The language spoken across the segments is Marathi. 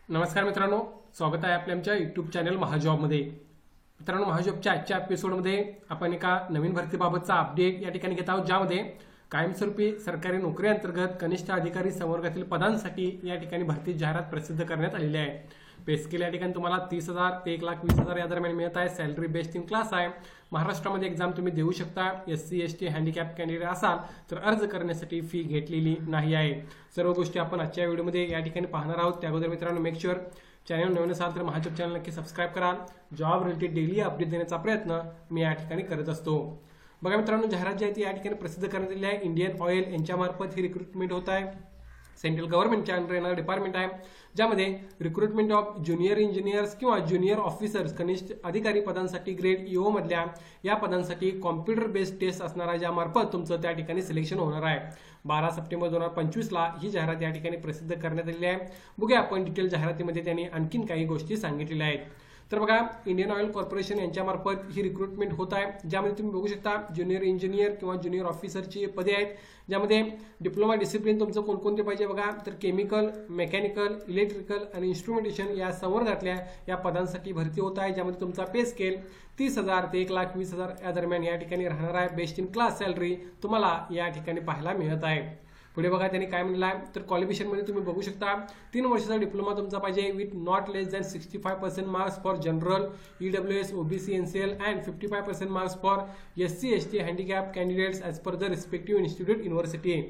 नमस्कार मित्रांनो, स्वागत आहे आपल्या आमच्या यूट्यूब चॅनल महाजॉबमध्ये। मित्रांनो, महाजॉबच्या आजच्या एपिसोडमध्ये आपण एका नवीन भरतीबाबतचा अपडेट या ठिकाणी घेत आहोत, ज्यामध्ये कायमस्वरूपी सरकारी नोकरी अंतर्गत कनिष्ठ अधिकारी संवर्गातील पदांसाठी या ठिकाणी भरती जाहिरात प्रसिद्ध करण्यात आलेली आहे। पे स्केल या ठिकाणी तुम्हाला 30,000 ते 1,20,000 या दरम्यान मिळत आहे। सॅलरी बेस्ड इन क्लास आहे। महाराष्ट्रामध्ये एक्झाम तुम्ही देऊ शकता। SC ST हँडिकॅप कॅन्डिडेट असाल तर अर्ज करण्यासाठी फी घेतलेली नाही आहे। सर्व गोष्टी आपण आजच्या व्हिडिओमध्ये या ठिकाणी पाहणार आहोत। त्याअगोदर मित्रांनो, मेक शुअर चॅनल नवीन असाल तर महाजॉब चॅनल नक्की सबस्क्राईब करा। जॉब रिलेटेड डेली अपडेट देण्याचा प्रयत्न मी या ठिकाणी करत असतो। बघा मित्रांनो, जाहिरात जी आहे ती या ठिकाणी प्रसिद्ध करण्यात आलेली आहे। इंडियन ऑइल यांच्यामार्फत ही रिक्रुटमेंट होत आहे। सेंट्रल गव्हर्नमेंटच्या अंडर येणारं डिपार्टमेंट आहे, ज्यामध्ये रिक्रुटमेंट ऑफ ज्युनियर इंजिनियर्स किंवा ज्युनियर ऑफिसर्स कनिष्ठ अधिकारी पदांसाठी ग्रेड EO मधल्या या पदांसाठी कॉम्प्युटर बेस्ड टेस्ट असणार आहे, ज्यामार्फत तुमचं त्या ठिकाणी सिलेक्शन होणार आहे। 12 सप्टेंबर 2025 ला ही जाहिरात या ठिकाणी प्रसिद्ध करण्यात आलेली आहे। बघूया आपण डिटेल जाहिरातीमध्ये त्यांनी आणखीन काही गोष्टी सांगितलेल्या आहेत। तर बघा, इंडियन ऑइल कॉर्पोरेशन यांच्यामार्फत ही रिक्रुटमेंट होत आहे, ज्यामध्ये तुम्ही बघू शकता ज्युनियर इंजिनियर किंवा ज्युनियर ऑफिसरची पदे आहेत, ज्यामध्ये डिप्लोमा डिसिप्लिन तुमचं कोणकोणते पाहिजे बघा, तर केमिकल, मेकॅनिकल, इलेक्ट्रिकल आणि इन्स्ट्रुमेंटेशन या संवर्गातल्या या पदांसाठी भरती होत आहे, ज्यामध्ये तुमचा पे स्केल 30,000 ते 1,20,000 या दरम्यान या ठिकाणी राहणार आहे। बेस्ट इन क्लास सॅलरी तुम्हाला या ठिकाणी पाहायला मिळत आहे। पुढे बघा त्यांनी काय म्हणलं आहे, तर क्वालिफिकेशनमध्ये तुम्ही बघू शकता 3 वर्षाचा डिप्लोमा तुमचा पाहिजे with not less than 65% marks for general, EWS, OBC, NCL and 55% marks for SC ST handicap candidates as per the respective institute university.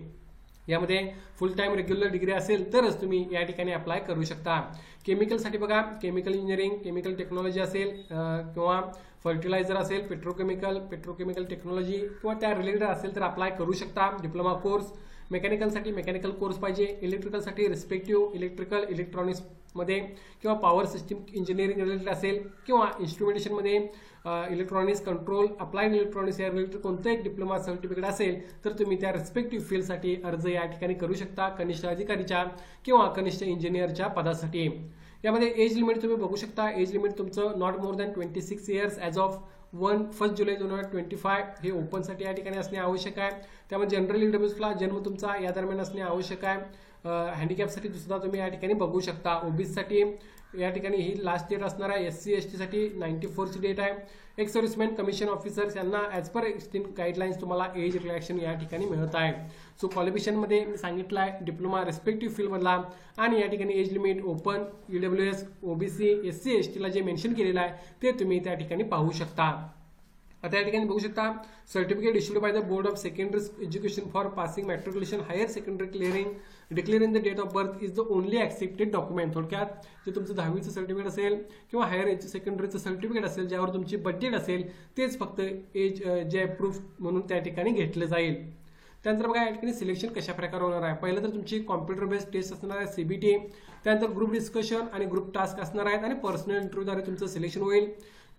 यामध्ये फुल टाइम रेग्युलर डिग्री असेल तरच तुम्ही या ठिकाणी अप्लाय करू शकता। केमिकलसाठी बघा, केमिकल इंजिनिअरिंग, केमिकल टेक्नॉलॉजी असेल किंवा फर्टिलायझर असेल, पेट्रोकेमिकल टेक्नॉलॉजी किंवा त्या रिलेटेड असेल तर अप्लाय करू शकता डिप्लोमा कोर्स। मेकॅनिकलसाठी मेकॅनिकल कोर्स पाहिजे। इलेक्ट्रिकलसाठी रिस्पेक्टिव्ह इलेक्ट्रिकल, इलेक्ट्रॉनिक्समध्ये किंवा पॉवर सिस्टीम इंजिनिअरिंग रिलेटेड असेल किंवा इन्स्ट्रुमेंटेशनमध्ये इलेक्ट्रॉनिक्स कंट्रोल, अप्लाइड इलेक्ट्रॉनिक्स या रिलेटेड कोणतं एक डिप्लोमा सर्टिफिकेट असेल तर तुम्ही त्या रिस्पेक्टिव्ह फील्डसाठी अर्ज या ठिकाणी करू शकता, कनिष्ठ अधिकारीच्या किंवा कनिष्ठ इंजिनिअरच्या पदासाठी। यामध्ये एज लिमिट तुम्ही बघू शकता, एज लिमिट तुमचं not more than 26 years as of 1 जुलै 2025 हे ओपनसाठी या ठिकाणी असणे आवश्यक आहे। त्यामुळे जनरल EWSला जन्म तुमचा या दरम्यान असणे आवश्यक आहे। हँडिकॅपसाठी सुद्धा तुम्ही या ठिकाणी बघू शकता। OBCसाठी या ठिकाणी ही लास्ट डेट असणार आहे। SC ST साठी 94 ची डेट आहे। एक्स सर्व्हिसमॅन, कमिशन ऑफिसर्स यांना ॲज पर एक्सटेंड गाईडलाईन्स तुम्हाला एज रिलॅक्शन या ठिकाणी मिळत आहे। सो क्वालिफिकेशनमध्ये मी सांगितलं आहे डिप्लोमा रिस्पेक्टिव्ह फील्डमधला, आणि या ठिकाणी age limit open, EWS, OBC, SC STला जे मेन्शन केलेलं आहे ते तुम्ही त्या ठिकाणी पाहू शकता। आता या ठिकाणी बघू शकता certificate issued by the board of secondary education for passing matriculation higher secondary declaring the date of birth is the only accepted document. थोडक्यात जे तुमचं 10वीचं सर्टिफिकेट असेल किंवा हायर सेकंडरीचं सर्टिफिकेट असेल ज्यावर तुमची बजेट असेल तेच फक्त एज जे प्रूफ म्हणून त्या ठिकाणी घेतलं जाईल। त्यानंतर बघा या ठिकाणी सिलेक्शन कशा प्रकारे होणार आहे। पहिलं तर तुमची कॉम्प्युटर बेस्ड टेस्ट असणार आहे CBT, त्यानंतर ग्रुप डिस्कशन आणि ग्रुप टास्क असणार आहेत आणि पर्सनल इंटरव्ह्यूद्वारे तुमचं सिलेक्शन होईल।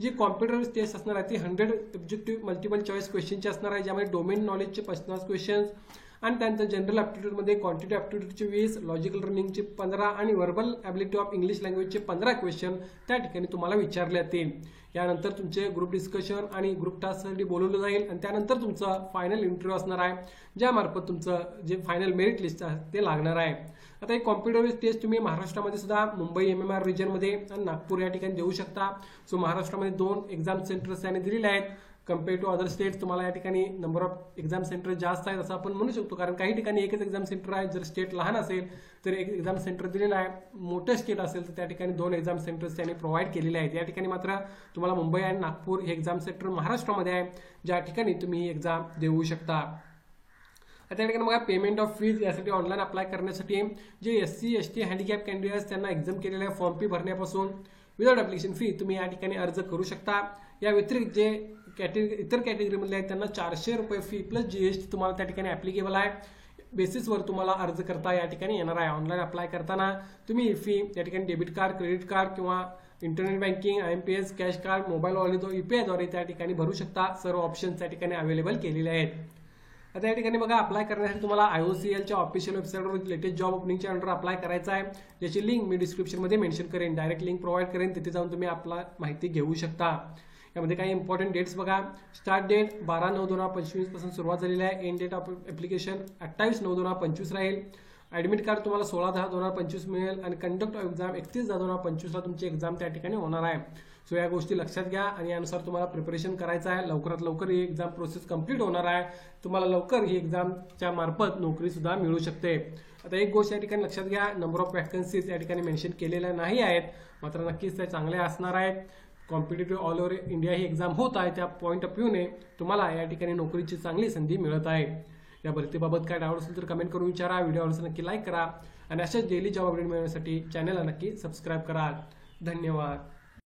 जी कॉम्प्युटर टेस्ट असणार आहे ती 100 ऑब्जेक्टिव्ह मल्टिपल चॉईस क्वेश्चनची असणार आहे, ज्यामध्ये डोमेन नॉलेजचे 50 क्वेश्चन्स आणि त्यानंतर जनरल ॲप्टिट्यूडमध्ये क्वांटिटी ॲप्टिट्यूडचे 20, लॉजिकल रनिंगचे 15 आणि व्हर्बल ॲबिलिटी ऑफ इंग्लिश लँग्वेजचे 15 क्वेश्चन त्या ठिकाणी तुम्हाला विचारले जातील। यानंतर तुमचे ग्रुप डिस्कशन आणि ग्रुप टास्कसाठी बोलवलं जाईल आणि त्यानंतर तुमचा फायनल इंटरव्ह्यू असणार आहे, ज्यामार्फत तुमचं जे फायनल मेरिट लिस्ट आहे ते लागणार आहे। आता एक कॉम्प्युटर टेस्ट तुम्ही महाराष्ट्रामध्ये सुद्धा मुंबई MMR रिजनमध्ये आणि नागपूर या ठिकाणी देऊ शकता। सो महाराष्ट्रामध्ये 2 एक्झाम सेंटर्स त्याने दिलेले आहेत। कम्पेअर टू अदर स्टेट्स तुम्हाला या ठिकाणी नंबर ऑफ एक्झाम सेंटर जास्त आहेत असं आपण म्हणू शकतो, कारण काही ठिकाणी एकच एक्झाम सेंटर आहे। जर स्टेट लहान असेल तर एक एक्झाम सेंटर दिलेलं आहे, मोठं स्टेट असेल तर त्या ठिकाणी 2 एक्झाम सेंटर्स त्यांनी प्रोव्हाइड केलेले आहेत। या ठिकाणी मात्र तुम्हाला मुंबई आणि नागपूर हे एक्झाम सेंटर महाराष्ट्रामध्ये आहे, ज्या ठिकाणी तुम्ही ही एक्झाम देऊ शकता। आता या ठिकाणी बघा पेमेंट ऑफ फीज यासाठी ऑनलाईन अप्लाय करण्यासाठी जे SC ST हँडिकॅप कॅन्डिडेट्स त्यांना एक्झाम केलेलं आहे फॉर्म फी भरण्यापासून विदाउट ॲप्लिकेशन फी तुम्ही या ठिकाणी अर्ज करू शकता। या व्यतिरिक्त जे इतर कॅटेगरीमधले आहेत त्यांना 400 रुपये फी प्लस GST तुम्हाला त्या ठिकाणी ॲप्लिकेबल आहे। बेसिसवर तुम्हाला अर्ज करता या ठिकाणी येणार आहे। ऑनलाईन अप्लाय करताना तुम्ही फी या ठिकाणी डेबिट कार्ड, क्रेडिट कार्ड किंवा internet banking, IMPS, cash card, mobile wallet, UPI द्वारे त्या ठिकाणी भरू शकता। सर्व ऑप्शन्स त्या ठिकाणी अवेलेबल केलेले आहेत। आता या ठिकाणी बघा अप्लाय करण्यासाठी तुम्हाला IOCLच्या ऑफिशियल वेबसाईटवर लेटेस्ट जॉब ओपनिंगच्या अंडर अप्लाय करायचा आहे, ज्याची लिंक मी डिस्क्रिप्शनमध्ये मेन्शन करेन, डायरेक्ट लिंक प्रोव्हाइड करेन, तिथे जाऊन तुम्ही आपला माहिती घेऊ शकता। यामध्ये काही इम्पॉर्टंट डेट्स बघा, स्टार्ट डेट 12/9/2025 पासून सुरुवात झालेली आहे। एंड डेट ऑफ ॲप्लिकेशन 28/9/2025 राहील। ॲडमिट कार्ड तुम्हाला 16/10/2025 मिळेल आणि कंडक्ट ऑफ एक्झाम 31/10/2025ला तुमची एक्झाम त्या ठिकाणी होणार आहे. सो या गोष्टी लक्षात घ्या आणि यानुसार तुम्हाला प्रिपरेशन करायचं आहे. लवकरात लवकर ही एक्झाम प्रोसेस कंप्लीट होणार आहे. तुम्हाला लवकर ही एक्झामच्या मार्फत नोकरी सुद्धा मिळू शकते. आता एक गोष्ट या ठिकाणी लक्षात घ्या, नंबर ऑफ वॅकन्सीज या ठिकाणी मेन्शन केलेल्या नाही आहेत, मात्र नक्कीच त्या चांगल्या असणार आहेत. कॉम्पिटेटिव्ह ऑल ओव्हर इंडिया ही एक्झाम होत आहे, त्या पॉईंट ऑफ व्ह्यूने तुम्हाला या ठिकाणी नोकरीची चांगली संधी मिळत आहे. या भरतीबाबत काय डाऊट असेल तर कमेंट करून विचारा. व्हिडिओ आवडल्यास नक्की लाईक करा आणि अशाच डेली जॉब अपडेट मिळवण्यासाठी चॅनलला नक्की सबस्क्राईब करा. धन्यवाद.